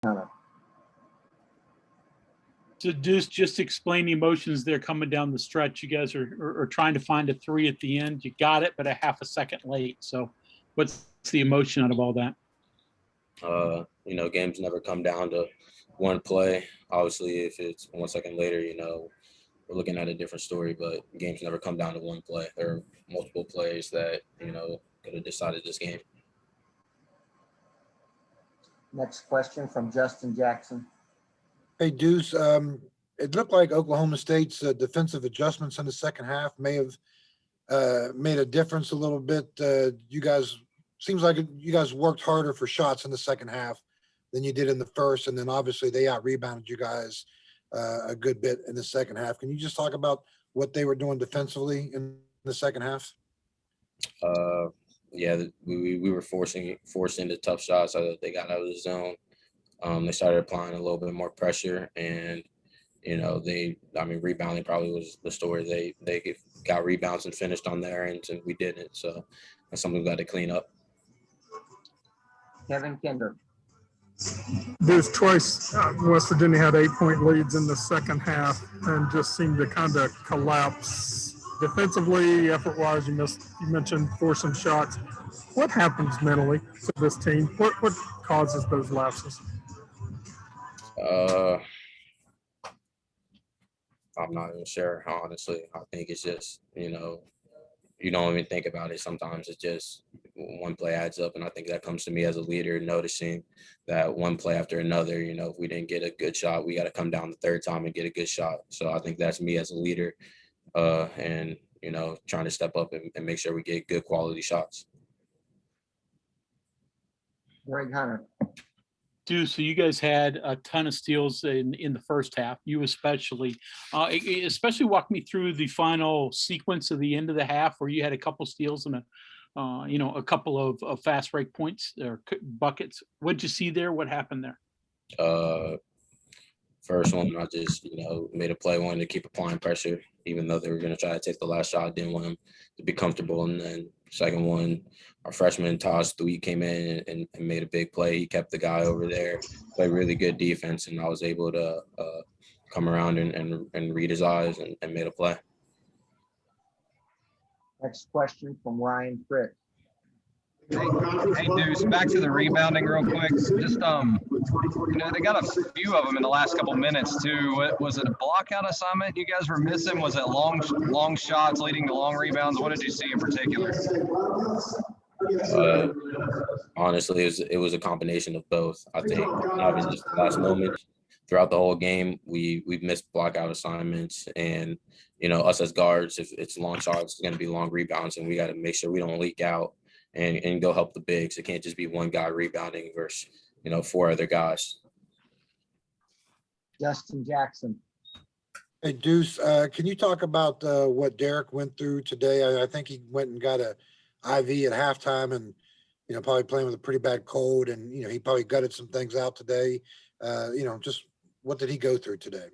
Hunter. So just explain the emotions there coming down the stretch. You guys are trying to find a 3 at the end. You got it, but a half a second late. So what's the emotion out of all that? Games never come down to one play. Obviously, if it's 1 second later, we're looking at a different story, but games never come down to one play. There are multiple plays that, could have decided this game. Next question from Justin Jackson. Hey, Deuce, it looked like Oklahoma State's defensive adjustments in the second half may have made a difference a little bit. Seems like you guys worked harder for shots in the second half than you did in the first, and then obviously they out-rebounded you guys a good bit in the second half. Can you just talk about what they were doing defensively in the second half? We were forcing the tough shots. They got out of the zone. They started applying a little bit more pressure, and rebounding probably was the story. They got rebounds and finished on their ends, and we didn't. So that's something we got to clean up. Kevin Kinder. There's twice West Virginia had 8-point leads in the second half and just seemed to kind of collapse defensively, effort-wise. You mentioned forcing shots. What happens mentally to this team? What causes those lapses? I'm not even sure, honestly. I think it's just, you don't even think about it. Sometimes it's just one play adds up, and I think that comes to me as a leader, noticing that one play after another, if we didn't get a good shot, we got to come down the third time and get a good shot. So I think that's me as a leader, and, trying to step up and make sure we get good quality shots. Greg Hunter. So you guys had a ton of steals in the first half, you especially walk me through the final sequence of the end of the half where you had a couple steals and a couple of fast break points or buckets. What'd you see there? What happened there? First one, I just, made a play, wanted to keep applying pressure, even though they were going to try to take the last shot. Didn't want them to be comfortable. And then second one, our freshman Taj Thweet came in and made a big play. He kept the guy over there, played really good defense, and I was able to come around and read his eyes and made a play. Next question from Ryan Frick. Hey, Deuce, back to the rebounding real quick. Just, they got a few of them in the last couple minutes too. Was it a blockout assignment you guys were missing? Was it long shots leading to long rebounds? What did you see in particular? Honestly, it was a combination of both. I think not even just the last moment. Throughout the whole game, we've missed blockout assignments, and us as guards, if it's long shots, it's going to be long rebounds, and we got to make sure we don't leak out and go help the bigs. It can't just be one guy rebounding versus 4 other guys. Justin Jackson. Hey, Deuce, can you talk about what Derek went through today? I think he went and got a IV at halftime, and probably playing with a pretty bad cold, and he probably gutted some things out today. Just what did he go through today?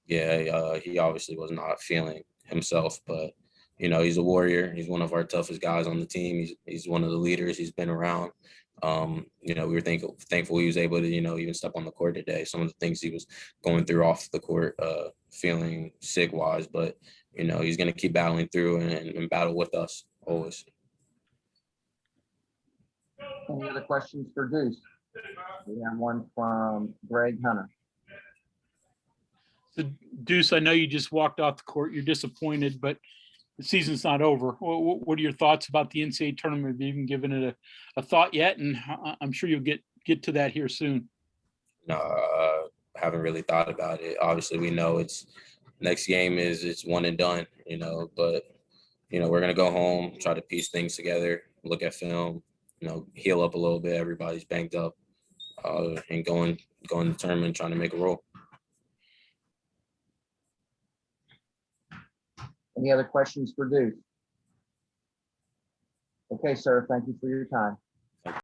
Yeah, he obviously was not feeling himself, but he's a warrior. He's one of our toughest guys on the team. He's one of the leaders. He's been around. We were thankful he was able to, even step on the court today. Some of the things he was going through off the court, feeling sick wise, but he's going to keep battling through and battle with us always. Any other questions for Deuce? We have one from Greg Hunter. So Deuce, I know you just walked off the court. You're disappointed, but the season's not over. What are your thoughts about the NCAA tournament? Have you even given it a thought yet? And I'm sure you'll get to that here soon. No, haven't really thought about it. Obviously, we know it's next game it's one and done, but, we're going to go home, try to piece things together, look at film, heal up a little bit. Everybody's banged up, and going to the tournament, trying to make a roll. Any other questions for Deuce? Okay, sir. Thank you for your time.